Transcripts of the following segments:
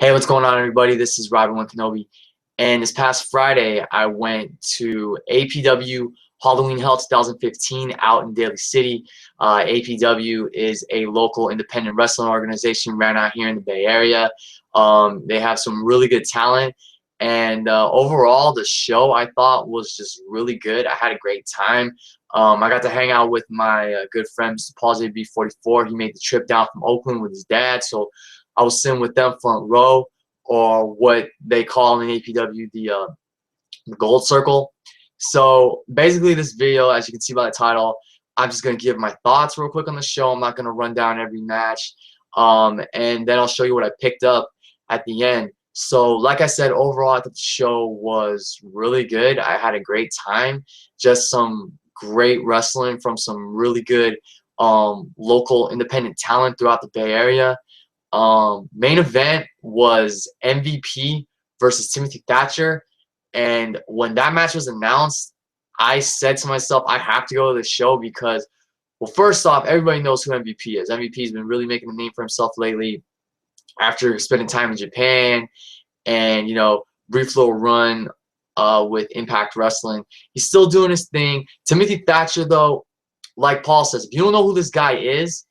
Hey, what's going on, everybody? This is Robin Kenobi, and this past Friday, I went to APW Halloween Hell 2015 out in Daly City. APW is a local independent wrestling organization right out here in the Bay Area. They have some really good talent, and overall, the show I thought was just really good. I had a great time. I got to hang out with my good friend, Mr. Paul JB44. He made the trip down from Oakland with his dad, so I was sitting with them front row, or what they call in APW the gold circle. So basically, this video, as you can see by the title, I'm just going to give my thoughts real quick on the show. I'm not going to run down every match, and then I'll show you what I picked up at the end. So like I said, overall, I thought the show was really good. I had a great time. Just some great wrestling from some really good local independent talent throughout the Bay Area. Main event was MVP versus Timothy Thatcher, and when that match was announced, I said to myself, I have to go to the show because, well, first off, everybody knows who MVP is. MVP's been really making a name for himself lately after spending time in Japan and, brief little run with Impact Wrestling. He's still doing his thing. Timothy Thatcher, though, like Paul says, if you don't know who this guy is,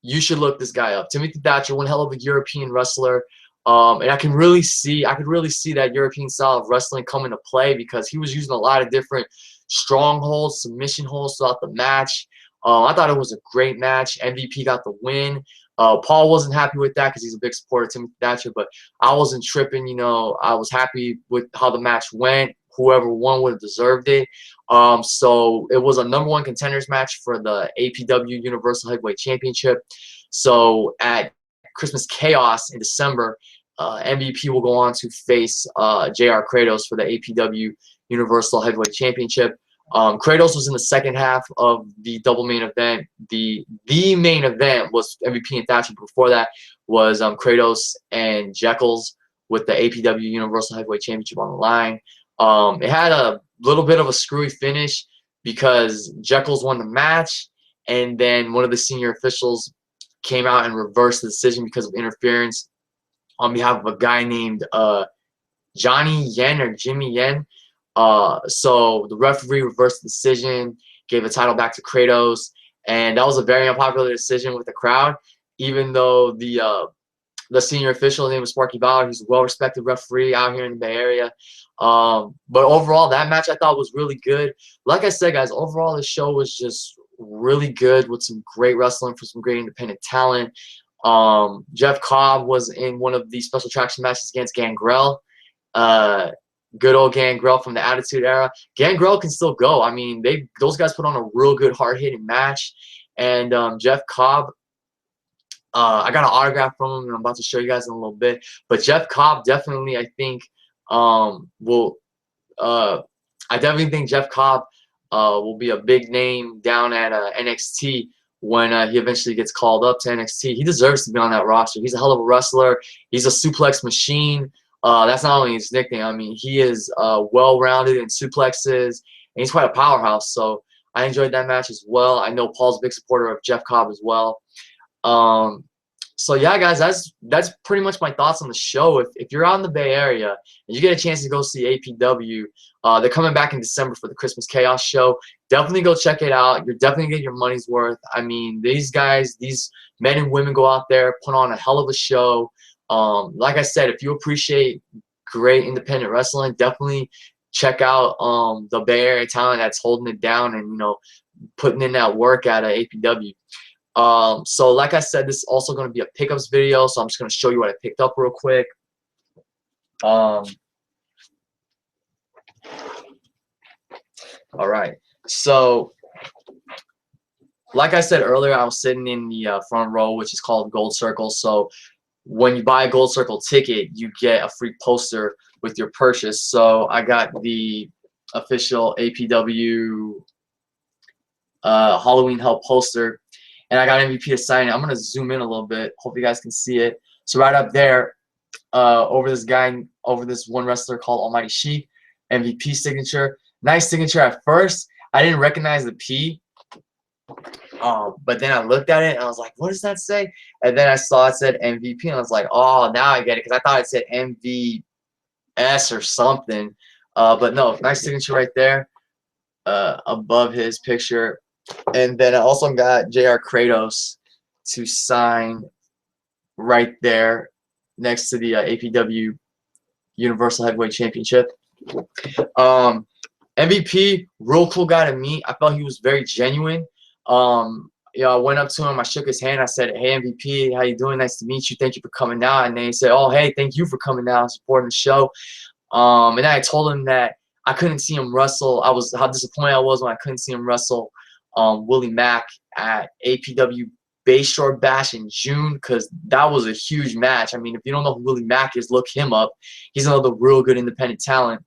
you should look this guy up. Timothy Thatcher, one hell of a European wrestler, and I could really see that European style of wrestling come into play because he was using a lot of different strongholds, submission holds throughout the match. I thought it was a great match. MVP got the win. Paul wasn't happy with that because he's a big supporter of Timothy Thatcher, but I wasn't tripping. I was happy with how the match went. Whoever won would have deserved it. So it was a #1 contenders match for the APW Universal Heavyweight Championship. So at Christmas Chaos in December, MVP will go on to face JR Kratos for the APW Universal Heavyweight Championship. Kratos was in the second half of the double main event. The main event was MVP and Thatcher. Before that was Kratos and Jekyll's with the APW Universal Heavyweight Championship on the line. It had a little bit of a screwy finish because Jekyll's won the match, and then one of the senior officials came out and reversed the decision because of interference on behalf of a guy named Johnny Yen or Jimmy Yen. So the referee reversed the decision, gave the title back to Kratos, and that was a very unpopular decision with the crowd, even though the senior official, his name was Sparky Bauer. He's a well-respected referee out here in the Bay Area. But overall, that match I thought was really good. Like I said, guys, overall the show was just really good with some great wrestling for some great independent talent. Jeff Cobb was in one of the special attraction matches against Gangrel. Good old Gangrel from the Attitude Era. Gangrel can still go. I mean, those guys put on a real good, hard-hitting match. And Jeff Cobb, I got an autograph from him, and I'm about to show you guys in a little bit. But Jeff Cobb definitely, I think, I definitely think Jeff Cobb will be a big name down at NXT when he eventually gets called up to NXT. He deserves to be on that roster. He's a hell of a wrestler. He's a suplex machine. That's not only his nickname. I mean, he is well-rounded in suplexes, and he's quite a powerhouse. So I enjoyed that match as well. I know Paul's a big supporter of Jeff Cobb as well. So yeah, guys, that's pretty much my thoughts on the show. If you're out in the Bay Area and you get a chance to go see APW, they're coming back in December for the Christmas Chaos show. Definitely go check it out. You're definitely gonna get your money's worth. I mean, these guys, these men and women go out there, put on a hell of a show. Like I said, if you appreciate great independent wrestling, definitely check out the Bay Area talent that's holding it down and putting in that work at APW. So like I said, this is also going to be a pickups video, so I'm just going to show you what I picked up real quick. Alright, so like I said earlier, I was sitting in the front row, which is called Gold Circle. So when you buy a Gold Circle ticket, you get a free poster with your purchase. So I got the official APW Halloween Hell poster, and I got MVP to sign it. I'm going to zoom in a little bit. Hope you guys can see it. So right up there, over this one wrestler called Almighty Sheik, MVP signature. Nice signature at first. I didn't recognize the P. But then I looked at it and I was like, what does that say? And then I saw it said MVP and I was like, oh, now I get it, because I thought it said MVS or something. But no, nice signature right there above his picture. And then I also got JR Kratos to sign right there next to the APW Universal Heavyweight Championship. MVP, real cool guy to meet. I felt he was very genuine. I went up to him, I shook his hand, I said, hey MVP, how you doing? Nice to meet you. Thank you for coming out. And then he said, oh hey, thank you for coming out and supporting the show. And then I told him that I couldn't see him wrestle. How disappointed I was when I couldn't see him wrestle Willie Mack at APW Bayshore Bash in June, because that was a huge match. I mean, if you don't know who Willie Mack is, look him up. He's another real good independent talent.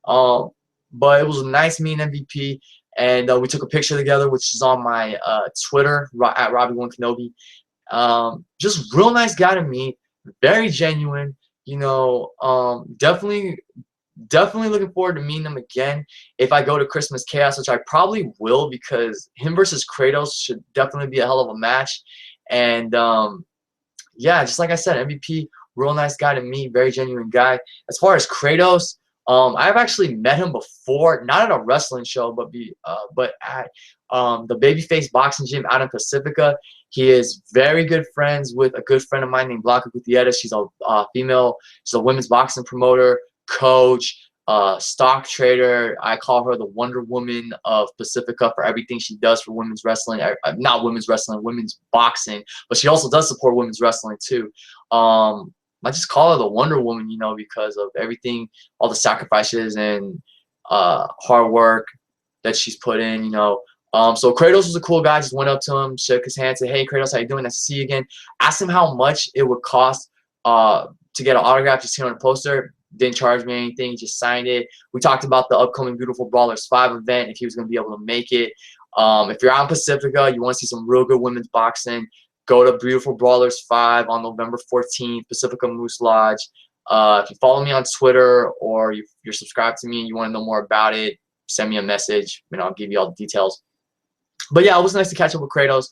But it was nice meeting MVP, and we took a picture together, which is on my Twitter at Robbie1Kenobi. Just real nice guy to meet, very genuine. Definitely looking forward to meeting him again if I go to Christmas Chaos, which I probably will, because him versus Kratos should definitely be a hell of a match. And yeah, just like I said, MVP, real nice guy to meet, very genuine guy. As far as Kratos, I've actually met him before, not at a wrestling show, but at the Babyface Boxing Gym out in Pacifica. He is very good friends with a good friend of mine named Blanca Gutierrez. She's a female. She's a women's boxing promoter, coach, stock trader. I call her the Wonder Woman of Pacifica for everything she does for women's wrestling. Not women's wrestling, women's boxing. But she also does support women's wrestling too. I just call her the Wonder Woman, because of everything, all the sacrifices and hard work that she's put in, So Kratos was a cool guy. Just went up to him, shook his hand, said, hey, Kratos, how you doing? Nice to see you again. Asked him how much it would cost to get an autograph just here on the poster. Didn't charge me anything, just signed it. We talked about the upcoming Beautiful Brawlers 5 event, if he was going to be able to make it. If you're out in Pacifica, you want to see some real good women's boxing, go to Beautiful Brawlers 5 on November 14th, Pacifica Moose Lodge. If you follow me on Twitter or you're subscribed to me and you want to know more about it, send me a message and I'll give you all the details. But yeah, it was nice to catch up with Kratos.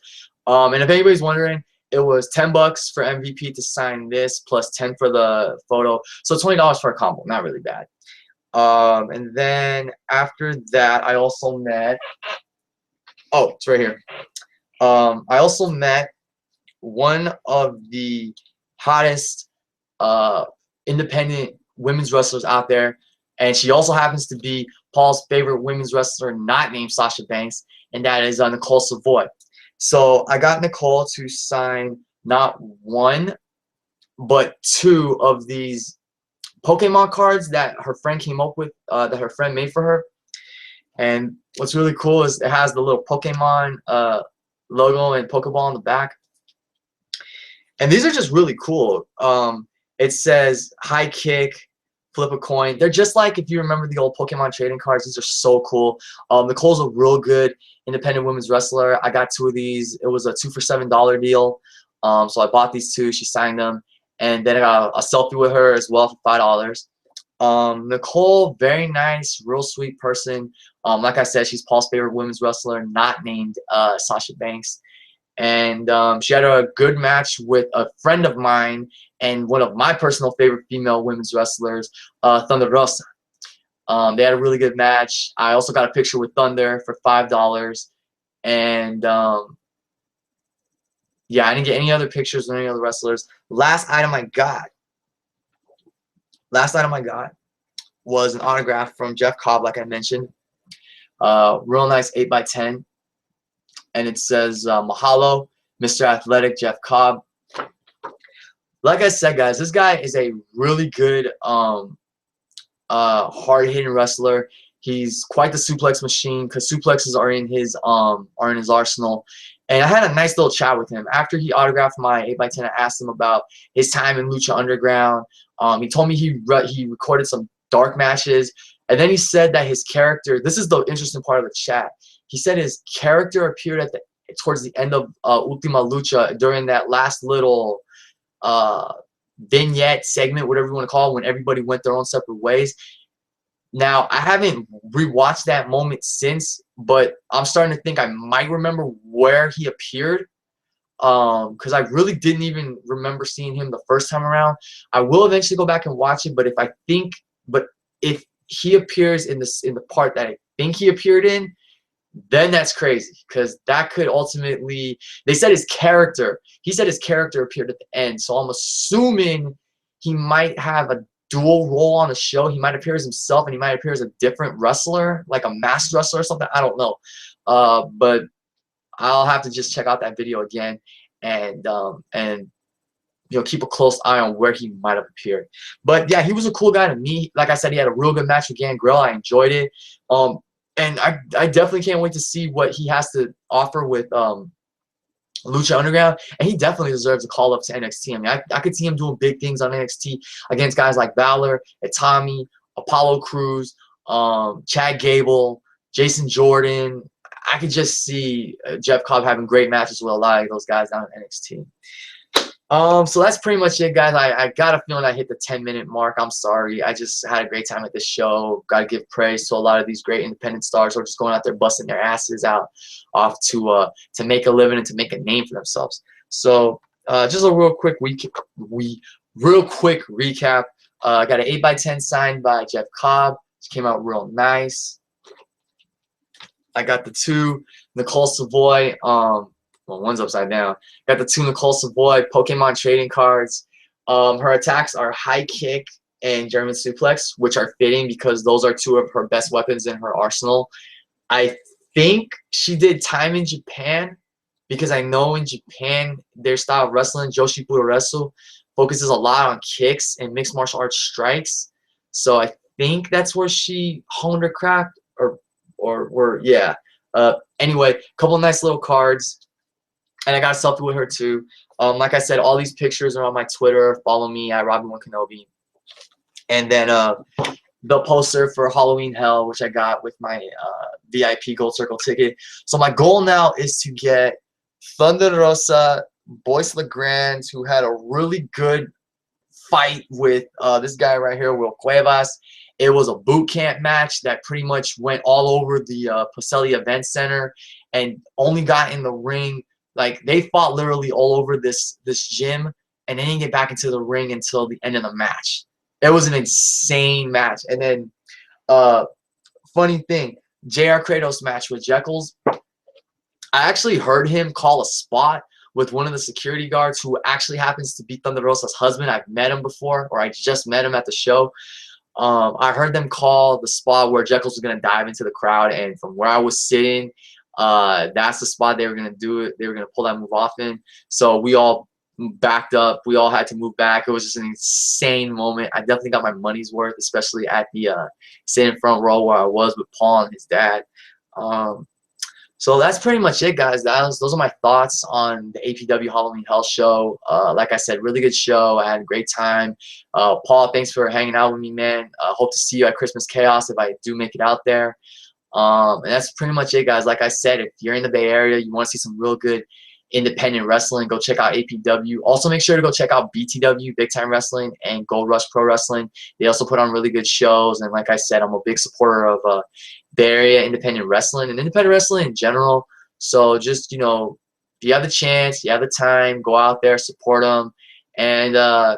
And if anybody's wondering, it was $10 for MVP to sign this, plus 10 for the photo. So $20 for a combo, not really bad. And then after that, I also met, oh, it's right here. I also met one of the hottest independent women's wrestlers out there, and she also happens to be Paul's favorite women's wrestler not named Sasha Banks, and that is Nicole Savoy. So I got Nicole to sign not one, but 2 of these Pokemon cards that her friend came up with, that her friend made for her. And what's really cool is it has the little Pokemon logo and Pokeball on the back. And these are just really cool. It says high kick, flip a coin. They're just like, if you remember the old Pokemon trading cards, these are so cool. Nicole's a real good independent women's wrestler. I got 2 of these. It was a 2 for $7 deal. So I bought these 2. She signed them. And then I got a selfie with her as well for $5. Nicole, very nice, real sweet person. Like I said, she's Paul's favorite women's wrestler, not named Sasha Banks. And she had a good match with a friend of mine and one of my personal favorite female women's wrestlers, Thunder Rosa. They had a really good match. I also got a picture with Thunder for $5. And yeah, I didn't get any other pictures with any other wrestlers. Last item I got was an autograph from Jeff Cobb, like I mentioned. Real nice 8x10. And it says, Mahalo, Mr. Athletic, Jeff Cobb. Like I said, guys, this guy is a really good, hard-hitting wrestler. He's quite the suplex machine, because suplexes are in his arsenal. And I had a nice little chat with him. After he autographed my 8x10, I asked him about his time in Lucha Underground. He told me he recorded some dark matches. And then he said that his character, this is the interesting part of the chat, he said his character appeared towards the end of Ultima Lucha during that last little vignette segment, whatever you want to call it, when everybody went their own separate ways. Now, I haven't rewatched that moment since, but I'm starting to think I might remember where he appeared. Because I really didn't even remember seeing him the first time around. I will eventually go back and watch it, but if he appears in the part that I think he appeared in, then that's crazy, because that could ultimately, they said he said his character appeared at the end, so I'm assuming he might have a dual role on the show. He might appear as himself, and he might appear as a different wrestler, like a masked wrestler or something. I don't know. But I'll have to just check out that video again, and keep a close eye on where he might have appeared. But yeah, he was a cool guy to meet. Like I said, he had a real good match with Gangrel. I enjoyed it. And I definitely can't wait to see what he has to offer with Lucha Underground, and he definitely deserves a call up to NXT. I mean, I could see him doing big things on NXT against guys like Balor, Itami, Apollo Crews, Chad Gable, Jason Jordan. I could just see Jeff Cobb having great matches with a lot of those guys down in NXT. So that's pretty much it, guys. I got a feeling I hit the 10-minute mark. I'm sorry. I just had a great time at this show. Got to give praise to a lot of these great independent stars who are just going out there busting their asses off to make a living and to make a name for themselves. So just a real quick recap. I got an 8x10 signed by Jeff Cobb. It came out real nice. I got the 2 Nicole Savoy. Well, one's upside down. Got the 2 Nicole Savoy Pokemon trading cards. Her attacks are high kick and German suplex, which are fitting because those are 2 of her best weapons in her arsenal. I think she did time in Japan, because I know in Japan their style of wrestling, Joshi Budoresu, focuses a lot on kicks and mixed martial arts strikes. So I think that's where she honed her craft, yeah. Anyway, a couple of nice little cards. And I got a selfie with her too. Like I said, all these pictures are on my Twitter. Follow me at Robin1Kenobi. And then the poster for Halloween Hell, which I got with my VIP Gold Circle ticket. So my goal now is to get Thunder Rosa, Boyce LeGrand, who had a really good fight with this guy right here, Will Cuevas. It was a boot camp match that pretty much went all over the Pacelli Event Center and only got in the ring. Like, they fought literally all over this gym, and they didn't get back into the ring until the end of the match. It was an insane match. And then, funny thing, JR Kratos match with Jekyll's, I actually heard him call a spot with one of the security guards who actually happens to be Thunder Rosa's husband. I've met him before, or I just met him at the show. I heard them call the spot where Jekyll's was going to dive into the crowd, and from where I was sitting, that's the spot they were going to do it. They were going to pull that move off in. So we all backed up. We all had to move back. It was just an insane moment. I definitely got my money's worth, especially at the sitting front row where I was with Paul and his dad. So that's pretty much it, guys. Those are my thoughts on the APW Halloween Hell show. Like I said, really good show. I had a great time. Paul, thanks for hanging out with me, man. Hope to see you at Christmas Chaos if I do make it out there. And that's pretty much it, guys. Like I said, if you're in the Bay Area, you want to see some real good independent wrestling, go check out APW. Also, make sure to go check out BTW, Big Time Wrestling, and Gold Rush Pro Wrestling. They also put on really good shows. And like I said, I'm a big supporter of Bay Area independent wrestling and independent wrestling in general. So just, if you have the chance, you have the time, go out there, support them, and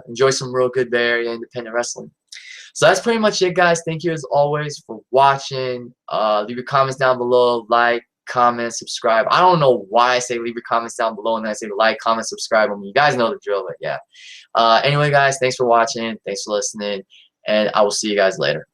enjoy some real good Bay Area independent wrestling. So that's pretty much it, guys. Thank you as always for watching. Leave your comments down below. Like, comment, subscribe. I don't know why I say leave your comments down below and then I say like, comment, subscribe. I mean, you guys know the drill, but yeah. Anyway, guys, thanks for watching. Thanks for listening. And I will see you guys later.